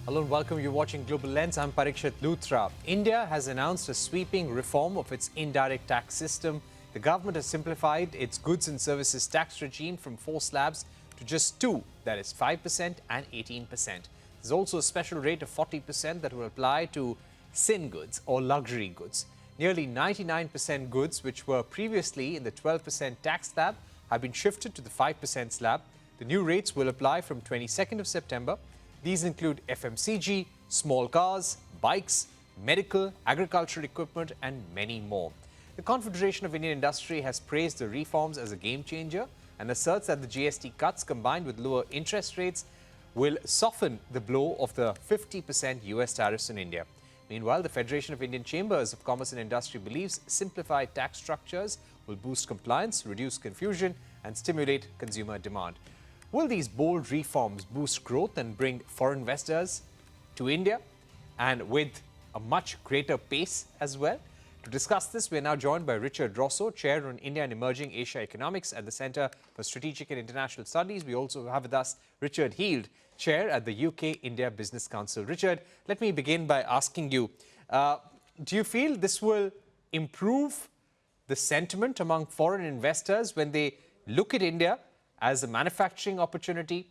Hello and welcome. You're watching Global Lens. I'm Parikshit Luthra. India has announced a sweeping reform of its indirect tax system. The government has simplified its goods and services tax regime from 4 slabs to just 2, that is 5% and 18%. There's also a special rate of 40% that will apply to sin goods or luxury goods. Nearly 99% goods which were previously in the 12% tax slab have been shifted to the 5% slab. The new rates will apply from 22nd of September. These include FMCG, small cars, bikes, medical, agricultural equipment, and many more. The Confederation of Indian Industry has praised the reforms as a game changer and asserts that the GST cuts combined with lower interest rates will soften the blow of the 50% US tariffs in India. Meanwhile, the Federation of Indian Chambers of Commerce and Industry believes simplified tax structures will boost compliance, reduce confusion, and stimulate consumer demand. Will these bold reforms boost growth and bring foreign investors to India, and with a much greater pace as well? To discuss this, we are now joined by Richard Rossow, Chair on India and Emerging Asia Economics at the Centre for Strategic and International Studies. We also have with us Richard Heald, Chair at the UK-India Business Council. Richard, let me begin by asking you, do you feel this will improve the sentiment among foreign investors when they look at India as a manufacturing opportunity,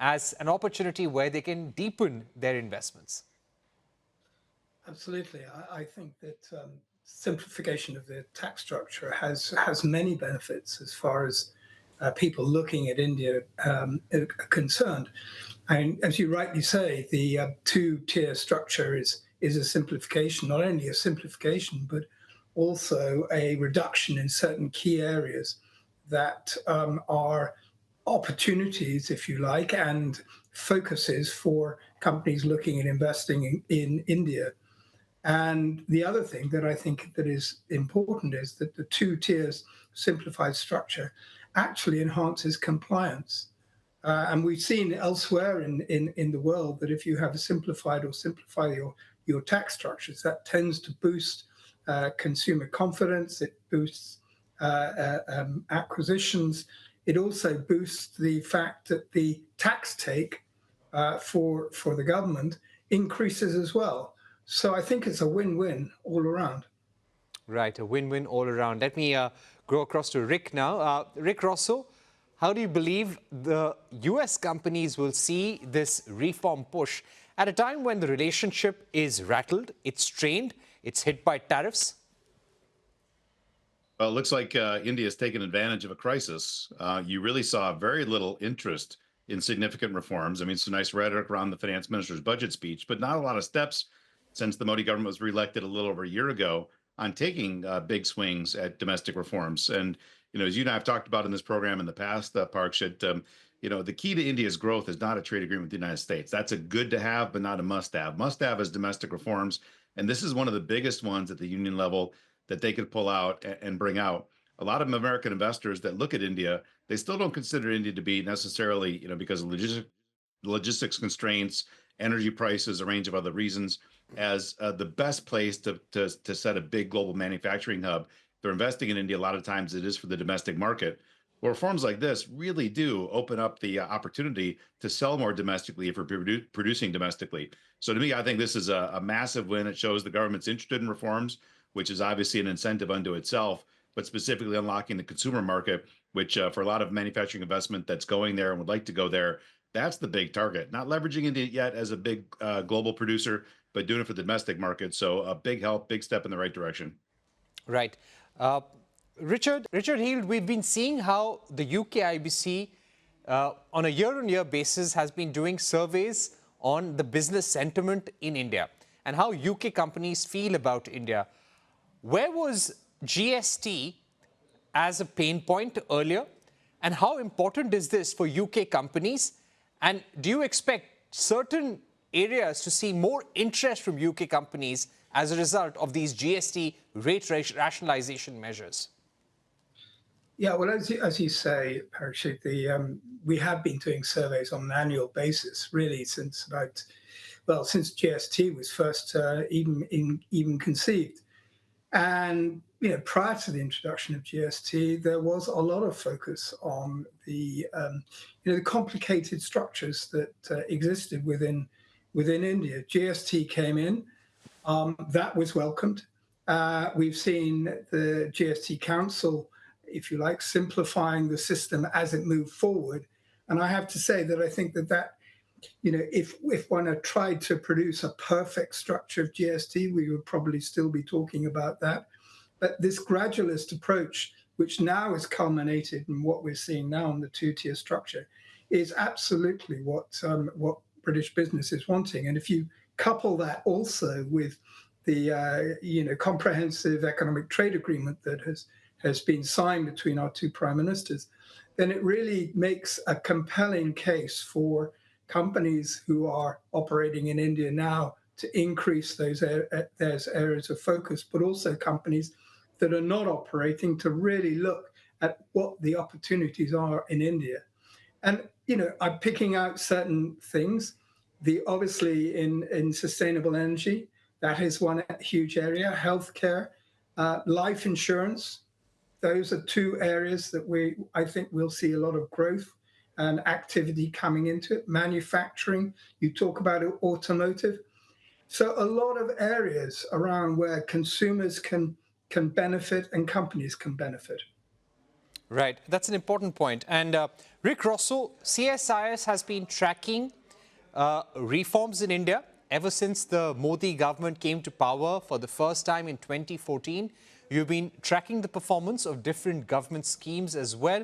as an opportunity where they can deepen their investments? Absolutely. I think that simplification of the tax structure has many benefits as far as people looking at India are concerned. And as you rightly say, the two-tier structure is a simplification, not only a simplification, but also a reduction in certain key areas that are opportunities, if you like, and focuses for companies looking at investing in India. And the other thing that I think that is important is that the two tiers simplified structure actually enhances compliance. And we've seen elsewhere in the world that if you have a simplified or simplify your tax structures, that tends to boost consumer confidence, it boosts acquisitions. It also boosts the fact that the tax take for the government increases as well. So I think it's a win-win all around. Right, a win-win all around. Let me go across to Rick now. Rick Rossow, how do you believe the US companies will see this reform push at a time when the relationship is rattled, it's strained, it's hit by tariffs? Well, it looks like India has taken advantage of a crisis. You really saw very little interest in significant reforms. I mean, some nice rhetoric around the finance minister's budget speech, but not a lot of steps since the Modi government was reelected a little over a year ago on taking big swings at domestic reforms. And, as you and I have talked about in this program in the past, Parikshit, the key to India's growth is not a trade agreement with the United States. That's a good to have, but not a must have. Must have is domestic reforms. And this is one of the biggest ones at the union level that they could pull out and bring out. A lot of American investors that look at India, they still don't consider India to be necessarily, because of logistics constraints, energy prices, a range of other reasons, as the best place to set a big global manufacturing hub. They're investing in India a lot of times it is for the domestic market. Well, reforms like this really do open up the opportunity to sell more domestically if we're producing domestically. So to me, I think this is a massive win. It shows the government's interested in reforms, which is obviously an incentive unto itself, but specifically unlocking the consumer market, which for a lot of manufacturing investment that's going there and would like to go there, that's the big target. Not leveraging India yet as a big global producer, but doing it for the domestic market. So a big help, big step in the right direction. Right. Richard Heald, we've been seeing how the UKIBC on a year-on-year basis has been doing surveys on the business sentiment in India and how UK companies feel about India. Where was GST as a pain point earlier, and how important is this for UK companies? And do you expect certain areas to see more interest from UK companies as a result of these GST rate rationalization measures? Yeah, well, as you say, Parikshit, we have been doing surveys on an annual basis, really, since GST was first even conceived. And prior to the introduction of GST, there was a lot of focus on the complicated structures that existed within within India. GST came in. That was welcomed. We've seen the GST Council, if you like, simplifying the system as it moved forward. And I have to say that I think that if one had tried to produce a perfect structure of GST, we would probably still be talking about that. But this gradualist approach, which now is culminated in what we're seeing now in the two-tier structure, is absolutely what British business is wanting. And if you couple that also with the comprehensive economic trade agreement that has been signed between our two prime ministers, then it really makes a compelling case for companies who are operating in India now to increase those areas of focus, but also companies that are not operating to really look at what the opportunities are in India. And, I'm picking out certain things. Obviously in sustainable energy, that is one huge area. Healthcare, life insurance, those are two areas that I think we'll see a lot of growth and activity coming into it. Manufacturing, you talk about automotive. So a lot of areas around where consumers can benefit and companies can benefit. Right, that's an important point. And Rick Rossow, CSIS has been tracking reforms in India ever since the Modi government came to power for the first time in 2014. You've been tracking the performance of different government schemes as well.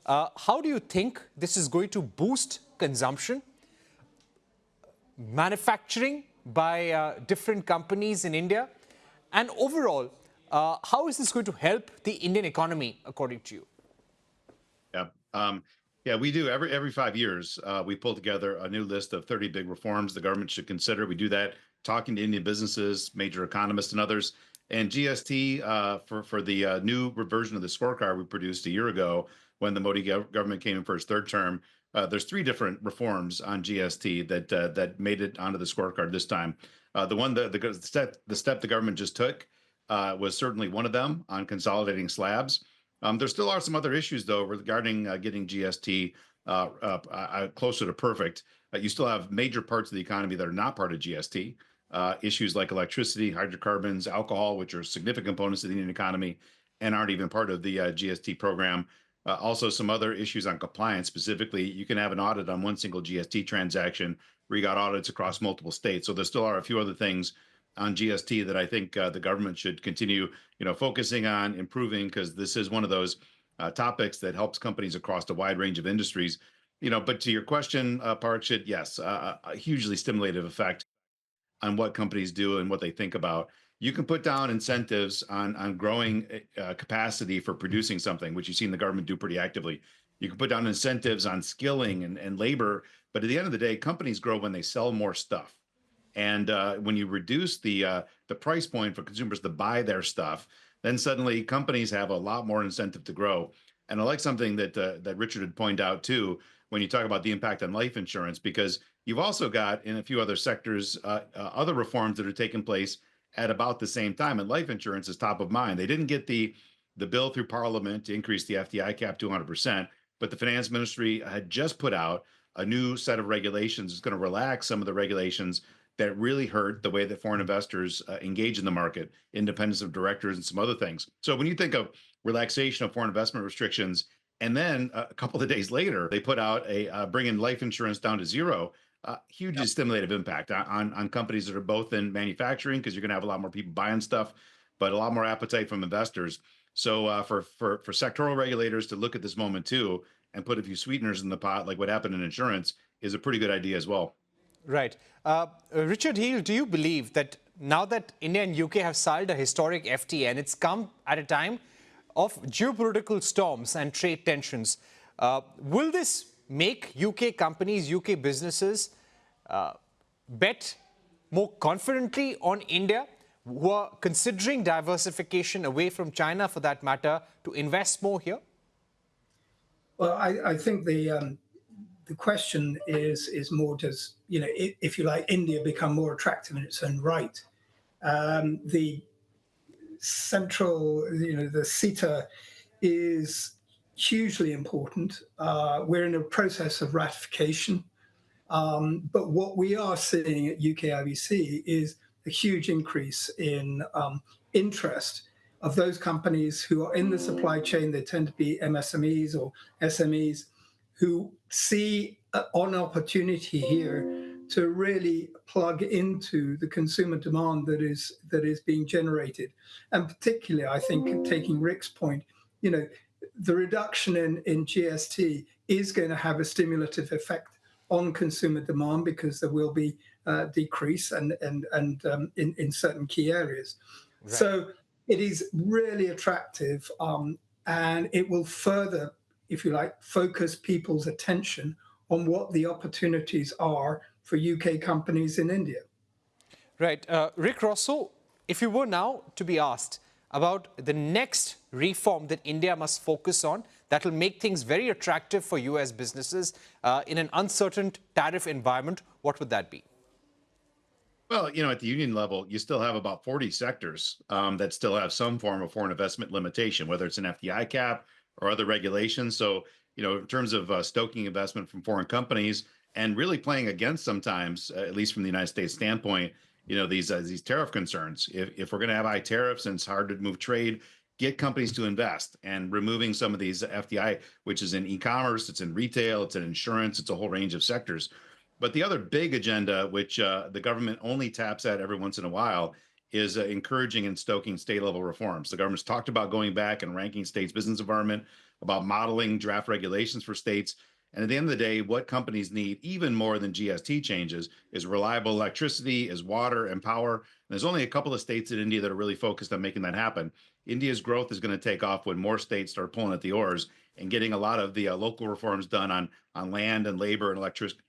How do you think this is going to boost consumption, manufacturing by different companies in India? And overall, how is this going to help the Indian economy, according to you? Yeah, we do every 5 years. We pull together a new list of 30 big reforms the government should consider. We do that talking to Indian businesses, major economists, and others. And GST for the new version of the scorecard we produced a year ago when the Modi government came in for its third term. There's 3 different reforms on GST that made it onto the scorecard this time. The step the government just took was certainly one of them on consolidating slabs. There still are some other issues, though, regarding getting GST closer to perfect. You still have major parts of the economy that are not part of GST. Issues like electricity, hydrocarbons, alcohol, which are significant components of the Indian economy and aren't even part of the GST program. Also, some other issues on compliance. Specifically, you can have an audit on one single GST transaction where you got audits across multiple states. So there still are a few other things on GST that I think the government should continue, focusing on improving, because this is one of those topics that helps companies across a wide range of industries. But to your question, Parikshit, yes, a hugely stimulative effect on what companies do and what they think about. You can put down incentives on growing capacity for producing something, which you've seen the government do pretty actively. You can put down incentives on skilling and labor, but at the end of the day, companies grow when they sell more stuff. And when you reduce the price point for consumers to buy their stuff, then suddenly companies have a lot more incentive to grow. And I like something that Richard had pointed out too, when you talk about the impact on life insurance, because you've also got in a few other sectors other reforms that are taking place at about the same time, and life insurance is top of mind. They didn't get the bill through Parliament to increase the FDI cap to 100%, but the finance ministry had just put out a new set of regulations. It's going to relax some of the regulations that really hurt the way that foreign investors engage in the market, independence of directors and some other things. So when you think of relaxation of foreign investment restrictions, and then a couple of days later, they put out bringing life insurance down to zero, hugely stimulative impact on companies that are both in manufacturing, because you're going to have a lot more people buying stuff, but a lot more appetite from investors. So for sectoral regulators to look at this moment too and put a few sweeteners in the pot, like what happened in insurance, is a pretty good idea as well. Right. Richard Heal, do you believe that now that India and UK have signed a historic FTA, and it's come at a time of geopolitical storms and trade tensions, will this make UK companies, UK businesses bet more confidently on India, who are considering diversification away from China, for that matter, to invest more here? Well, I think the question is more, does, if you like, India become more attractive in its own right? The central, the CETA is hugely important. We're in a process of ratification. But what we are seeing at UKIBC is a huge increase in interest of those companies who are in the supply chain. They tend to be MSMEs or SMEs who see an opportunity here to really plug into the consumer demand that is being generated. And particularly, I think, taking Rick's point, the reduction in GST is going to have a stimulative effect on consumer demand because there will be decrease and in certain key areas. Right. So it is really attractive, and it will further, if you like, focus people's attention on what the opportunities are for UK companies in India. Right. Rick Rossow, if you were now to be asked about the next reform that India must focus on that will make things very attractive for US businesses in an uncertain tariff environment, what would that be? Well, at the union level, you still have about 40 sectors that still have some form of foreign investment limitation, whether it's an FDI cap or other regulations. So, in terms of stoking investment from foreign companies and really playing against sometimes, at least from the United States standpoint, these tariff concerns. If we're going to have high tariffs and it's hard to move trade, get companies to invest, and removing some of these FDI, which is in e-commerce, it's in retail, it's in insurance, it's a whole range of sectors. But the other big agenda, which the government only taps at every once in a while, is encouraging and stoking state-level reforms. The government's talked about going back and ranking states' business environment, about modeling draft regulations for states. And at the end of the day, what companies need, even more than GST changes, is reliable electricity, is water and power. And there's only a couple of states in India that are really focused on making that happen. India's growth is going to take off when more states start pulling at the oars and getting a lot of the local reforms done on land and labor and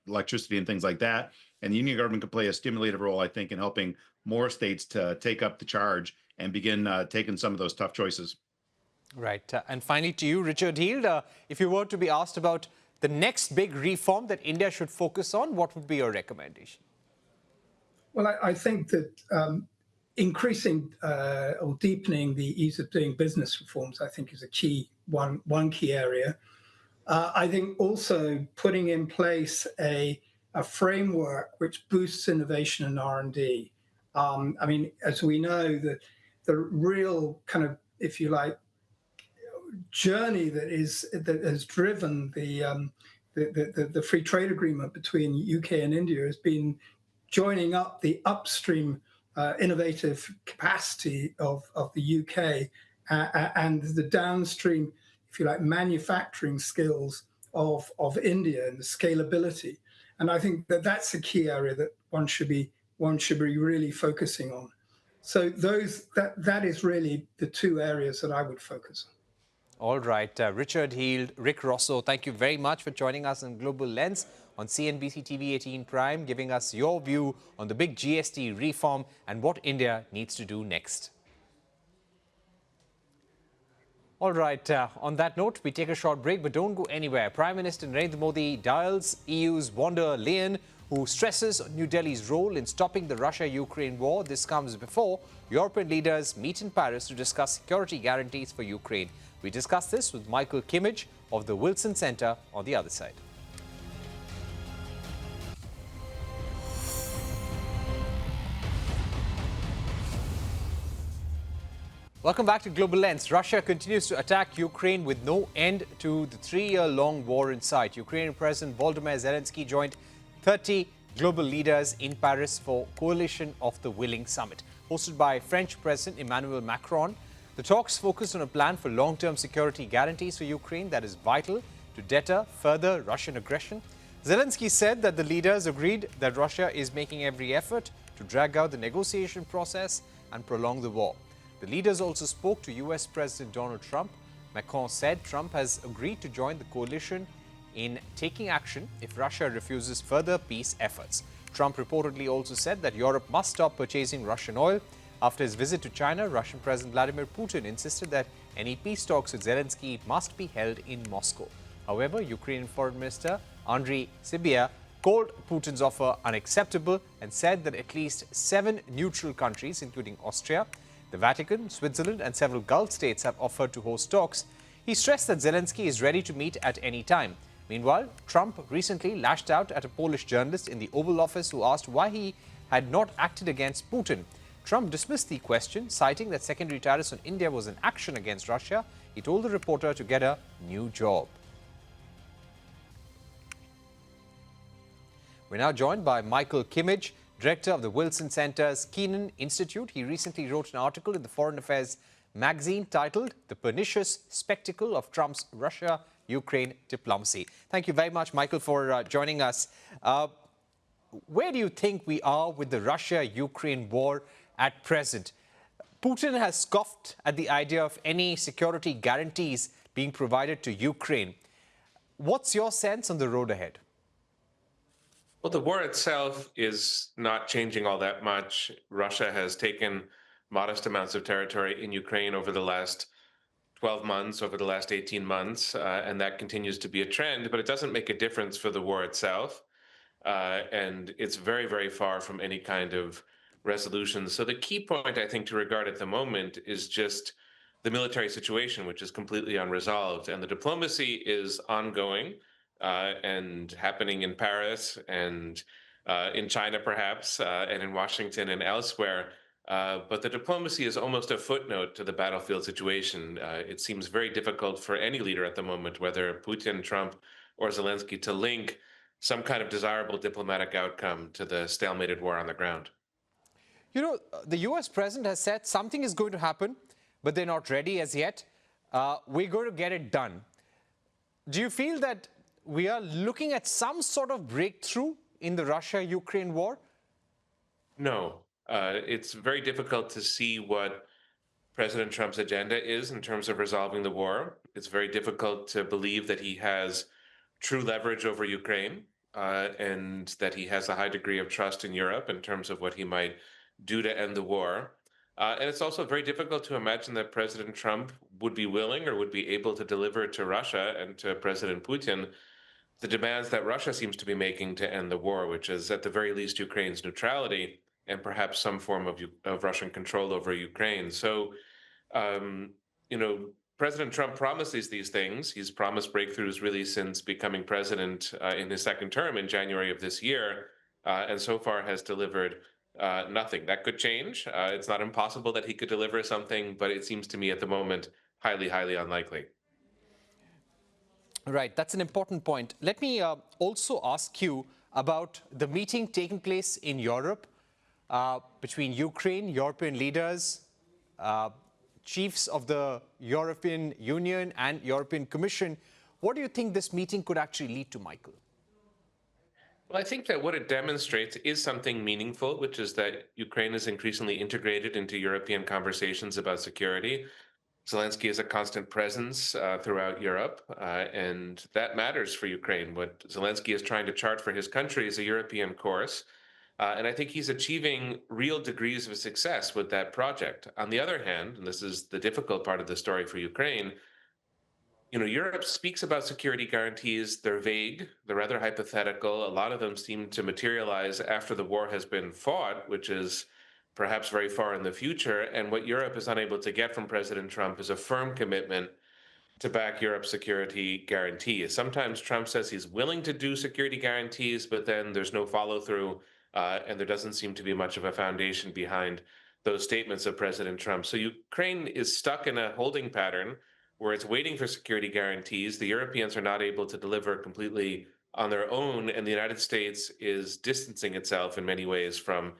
electricity and things like that. And the union government could play a stimulative role, I think, in helping more states to take up the charge and begin taking some of those tough choices. Right. And finally to you, Richard Heald, if you were to be asked about the next big reform that India should focus on, what would be your recommendation? Well, I think that increasing or deepening the ease of doing business reforms, I think, is a key one key area. I think also putting in place a framework which boosts innovation and R&D. I mean, as we know, the real kind of, if you like, journey that has driven the free trade agreement between UK and India has been joining up the upstream innovative capacity of the UK and the downstream, if you like, manufacturing skills of India and the scalability. And I think that that's a key area that one should be really focusing on. So that is really the two areas that I would focus on. All right, Richard Heald, Rick Rossow, thank you very much for joining us on Global Lens on CNBC-TV18 Prime, giving us your view on the big GST reform and what India needs to do next. All right, on that note, we take a short break, but don't go anywhere. Prime Minister Narendra Modi dials EU's von der Leyen, who stresses New Delhi's role in stopping the Russia-Ukraine war. This comes before European leaders meet in Paris to discuss security guarantees for Ukraine. We discuss this with Michael Kimmage of the Wilson Center on the other side. Welcome back to Global Lens. Russia continues to attack Ukraine with no end to the 3-year-long war in sight. Ukrainian President Volodymyr Zelensky joined 30 global leaders in Paris for Coalition of the Willing Summit, hosted by French President Emmanuel Macron. The talks focused on a plan for long-term security guarantees for Ukraine that is vital to deter further Russian aggression. Zelensky said that the leaders agreed that Russia is making every effort to drag out the negotiation process and prolong the war. The leaders also spoke to US President Donald Trump. Macron said Trump has agreed to join the coalition in taking action if Russia refuses further peace efforts. Trump reportedly also said that Europe must stop purchasing Russian oil. After his visit to China, Russian President Vladimir Putin insisted that any peace talks with Zelensky must be held in Moscow. However, Ukrainian Foreign Minister Andriy Sybiha called Putin's offer unacceptable and said that at least 7 neutral countries, including Austria, the Vatican, Switzerland and several Gulf states have offered to host talks. He stressed that Zelensky is ready to meet at any time. Meanwhile, Trump recently lashed out at a Polish journalist in the Oval Office who asked why he had not acted against Putin. Trump dismissed the question, citing that secondary tariffs on India was an action against Russia. He told the reporter to get a new job. We're now joined by Michael Kimmage, director of the Wilson Center's Kennan Institute. He recently wrote an article in the Foreign Affairs magazine titled "The Pernicious Spectacle of Trump's Russia-Ukraine Diplomacy." Thank you very much, Michael, for joining us. Where do you think we are with the Russia-Ukraine war at present? Putin has scoffed at the idea of any security guarantees being provided to Ukraine. What's your sense on the road ahead? Well, the war itself is not changing all that much. Russia has taken modest amounts of territory in Ukraine over the last 12 months, over the last 18 months, and that continues to be a trend, but it doesn't make a difference for the war itself. And it's very, very far from any kind of resolution. So the key point, I think, to regard at the moment is just the military situation, which is completely unresolved. And the diplomacy is ongoing and happening in Paris and in China, perhaps, and in Washington and elsewhere. But the diplomacy is almost a footnote to the battlefield situation. It seems very difficult for any leader at the moment, whether Putin, Trump, or Zelensky, to link some kind of desirable diplomatic outcome to the stalemated war on the ground. You know, the US president has said something is going to happen, but they're not ready as yet. We're going to get it done. Do you feel that we are looking at some sort of breakthrough in the Russia-Ukraine war? No, it's very difficult to see what President Trump's agenda is in terms of resolving the war. It's very difficult to believe that he has true leverage over Ukraine and that he has a high degree of trust in Europe in terms of what he might do to end the war. And it's also very difficult to imagine that President Trump would be willing or would be able to deliver to Russia and to President Putin the demands that Russia seems to be making to end the war, which is at the very least Ukraine's neutrality and perhaps some form of Russian control over Ukraine. So, you know, President Trump promises these things. He's promised breakthroughs really since becoming president in his second term in January of this year, and so far has delivered nothing. That could change. It's not impossible that he could deliver something, but it seems to me at the moment highly, highly unlikely. Right, that's an important point. Let me also ask you about the meeting taking place in Europe between Ukraine, European leaders, chiefs of the European Union and European Commission. What do you think this meeting could actually lead to, Michael? Well, I think that what it demonstrates is something meaningful, which is that Ukraine is increasingly integrated into European conversations about security. Zelensky is a constant presence throughout Europe, and that matters for Ukraine. What Zelensky is trying to chart for his country is a European course, and I think he's achieving real degrees of success with that project. On the other hand, and this is the difficult part of the story for Ukraine, you know, Europe speaks about security guarantees. They're vague, they're rather hypothetical. A lot of them seem to materialize after the war has been fought, which is perhaps very far in the future. And what Europe is unable to get from President Trump is a firm commitment to back Europe's security guarantees. Sometimes Trump says he's willing to do security guarantees, but then there's no follow through, and there doesn't seem to be much of a foundation behind those statements of President Trump. So Ukraine is stuck in a holding pattern where it's waiting for security guarantees. The Europeans are not able to deliver completely on their own, and the United States is distancing itself in many ways from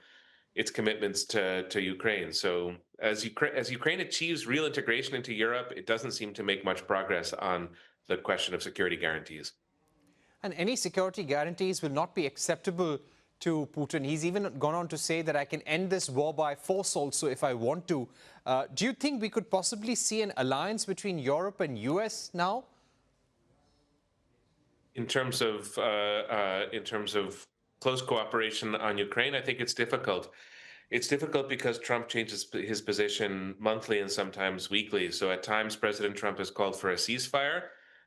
its commitments to Ukraine. So as Ukraine achieves real integration into Europe, it doesn't seem to make much progress on the question of security guarantees. And any security guarantees will not be acceptable to Putin. He's even gone on to say that I can end this war by force also if I want to. Do you think we could possibly see an alliance between Europe and US now? In terms of close cooperation on Ukraine, I think it's difficult. It's difficult because Trump changes his position monthly and sometimes weekly. So at times, President Trump has called for a ceasefire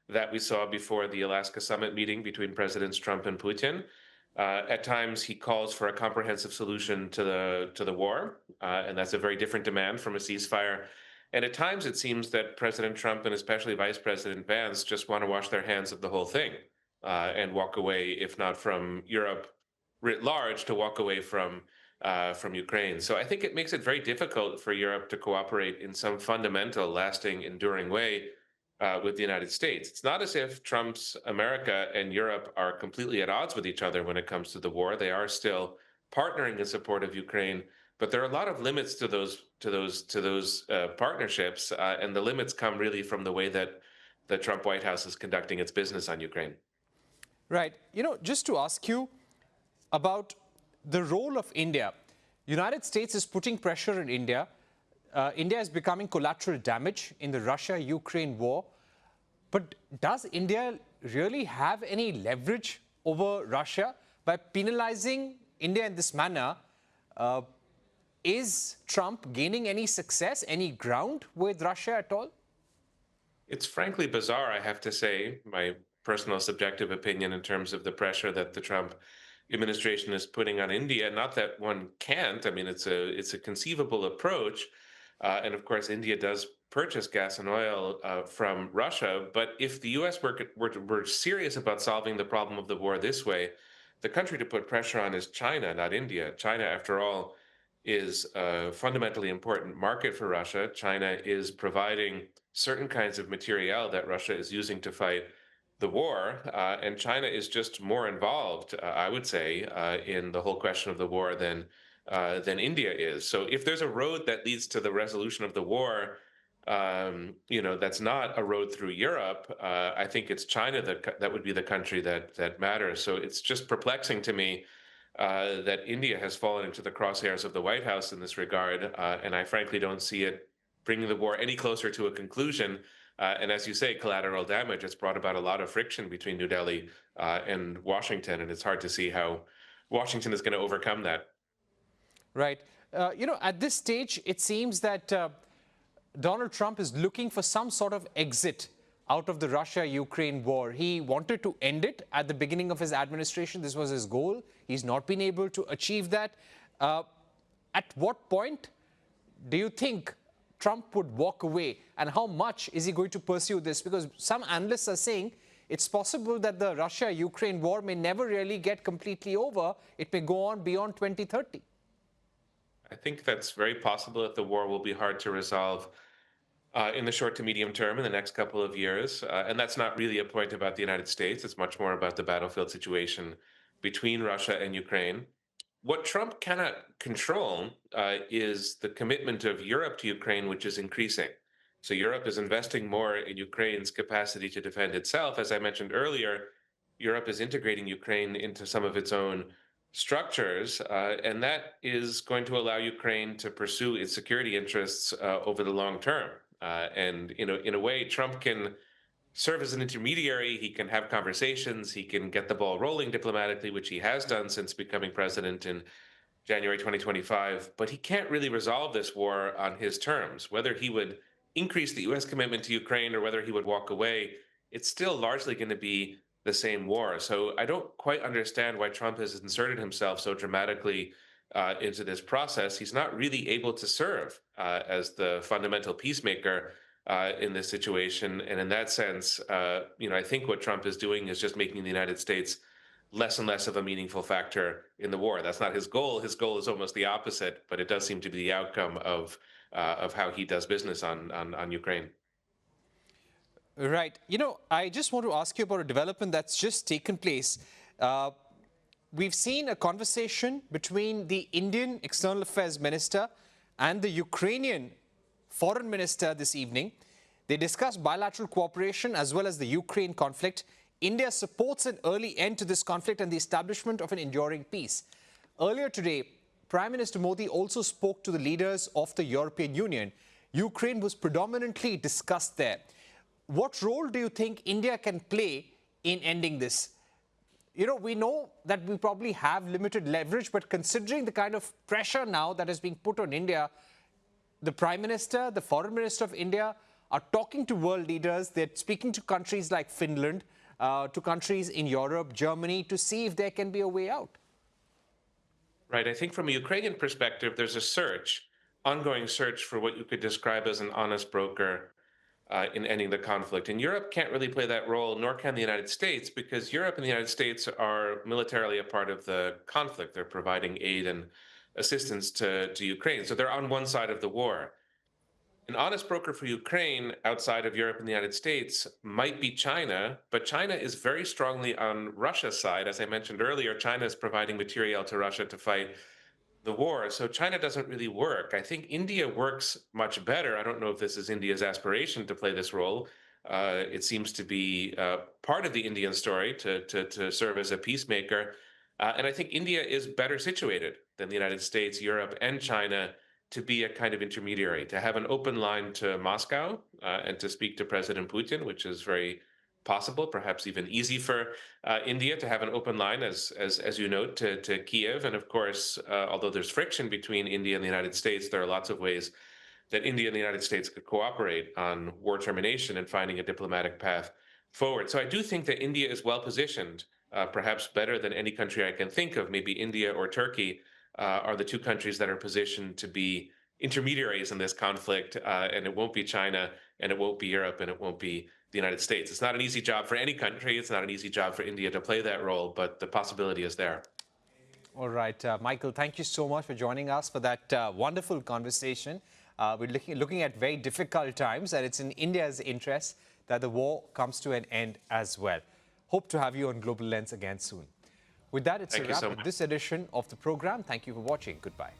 that we saw before the Alaska summit meeting between Presidents Trump and Putin. At times, he calls for a comprehensive solution to the war, and that's a very different demand from a ceasefire. And at times, it seems that President Trump and especially Vice President Vance just want to wash their hands of the whole thing. and walk away, if not from Europe writ large, to walk away from Ukraine. So I think it makes it very difficult for Europe to cooperate in some fundamental, lasting, enduring way with the United States. It's not as if Trump's America and Europe are completely at odds with each other when it comes to the war. They are still partnering in support of Ukraine, but there are a lot of limits to those partnerships, and the limits come really from the way that the Trump White House is conducting its business on Ukraine. Right. Just to ask you about the role of India. United States is putting pressure on India. India is becoming collateral damage in the Russia-Ukraine war. But does India really have any leverage over Russia by penalizing India in this manner? Is Trump gaining any success, any ground with Russia at all? It's frankly bizarre, I have to say, my personal subjective opinion in terms of the pressure that the Trump administration is putting on India. Not that one can't. I mean, it's a conceivable approach, and of course, India does purchase gas and oil from Russia. But if the U.S. were serious about solving the problem of the war this way, the country to put pressure on is China, not India. China, after all, is a fundamentally important market for Russia. China is providing certain kinds of material that Russia is using to fight the war, and China is just more involved, I would say, in the whole question of the war than India is. So if there's a road that leads to the resolution of the war, that's not a road through Europe, I think it's China that would be the country that matters. So it's just perplexing to me that India has fallen into the crosshairs of the White House in this regard, and I frankly don't see it bringing the war any closer to a conclusion. And as you say, collateral damage, it's brought about a lot of friction between New Delhi and Washington, and it's hard to see how Washington is going to overcome that. Right. At this stage, it seems that Donald Trump is looking for some sort of exit out of the Russia-Ukraine war. He wanted to end it at the beginning of his administration. This was his goal. He's not been able to achieve that. At what point do you think Trump would walk away, and how much is he going to pursue this? Because some analysts are saying it's possible that the Russia-Ukraine war may never really get completely over. It may go on beyond 2030. I think that's very possible that the war will be hard to resolve in the short to medium term in the next couple of years. And that's not really a point about the United States. It's much more about the battlefield situation between Russia and Ukraine. What Trump cannot control is the commitment of Europe to Ukraine, which is increasing. So Europe is investing more in Ukraine's capacity to defend itself. As I mentioned earlier, Europe is integrating Ukraine into some of its own structures, and that is going to allow Ukraine to pursue its security interests over the long term. And in a way, Trump can serve as an intermediary. He can have conversations. He can get the ball rolling diplomatically, which he has done since becoming president in January 2025. But he can't really resolve this war on his terms. Whether he would increase the U.S. commitment to Ukraine or whether he would walk away, it's still largely going to be the same war. So I don't quite understand why Trump has inserted himself so dramatically into this process. He's not really able to serve as the fundamental peacemaker in this situation. And in that sense, I think what Trump is doing is just making the United States less and less of a meaningful factor in the war. That's not his goal. His goal is almost the opposite, but it does seem to be the outcome of how he does business on Ukraine. Right. I just want to ask you about a development that's just taken place. We've seen a conversation between the Indian External Affairs Minister and the Ukrainian Foreign Minister this evening. They discussed bilateral cooperation as well as the Ukraine conflict. India supports an early end to this conflict and the establishment of an enduring peace. Earlier today, Prime Minister Modi also spoke to the leaders of the European Union. Ukraine was predominantly discussed there. What role do you think India can play in ending this? We know that we probably have limited leverage, but considering the kind of pressure now that is being put on India, the Prime Minister, the Foreign Minister of India are talking to world leaders. They're speaking to countries like Finland, to countries in Europe, Germany, to see if there can be a way out. Right. I think from a Ukrainian perspective, there's a ongoing search for what you could describe as an honest broker in ending the conflict. And Europe can't really play that role, nor can the United States, because Europe and the United States are militarily a part of the conflict. They're providing aid and assistance to Ukraine. So they're on one side of the war. An honest broker for Ukraine outside of Europe and the United States might be China, but China is very strongly on Russia's side. As I mentioned earlier, China is providing material to Russia to fight the war. So China doesn't really work. I think India works much better. I don't know if this is India's aspiration to play this role. It seems to be part of the Indian story to serve as a peacemaker. And I think India is better situated than the United States, Europe, and China to be a kind of intermediary, to have an open line to Moscow and to speak to President Putin, which is very possible, perhaps even easy for India to have an open line, as you note, to Kiev. And of course, although there's friction between India and the United States, there are lots of ways that India and the United States could cooperate on war termination and finding a diplomatic path forward. So I do think that India is well positioned, perhaps better than any country I can think of. Maybe India or Turkey are the two countries that are positioned to be intermediaries in this conflict, and it won't be China, and it won't be Europe, and it won't be the United States. It's not an easy job for any country. It's not an easy job for India to play that role, but the possibility is there. All right, Michael, thank you so much for joining us for that wonderful conversation. We're looking at very difficult times, and it's in India's interest that the war comes to an end as well. Hope to have you on Global Lens again soon. With that, it's a wrap with this edition of the program. Thank you for watching. Goodbye.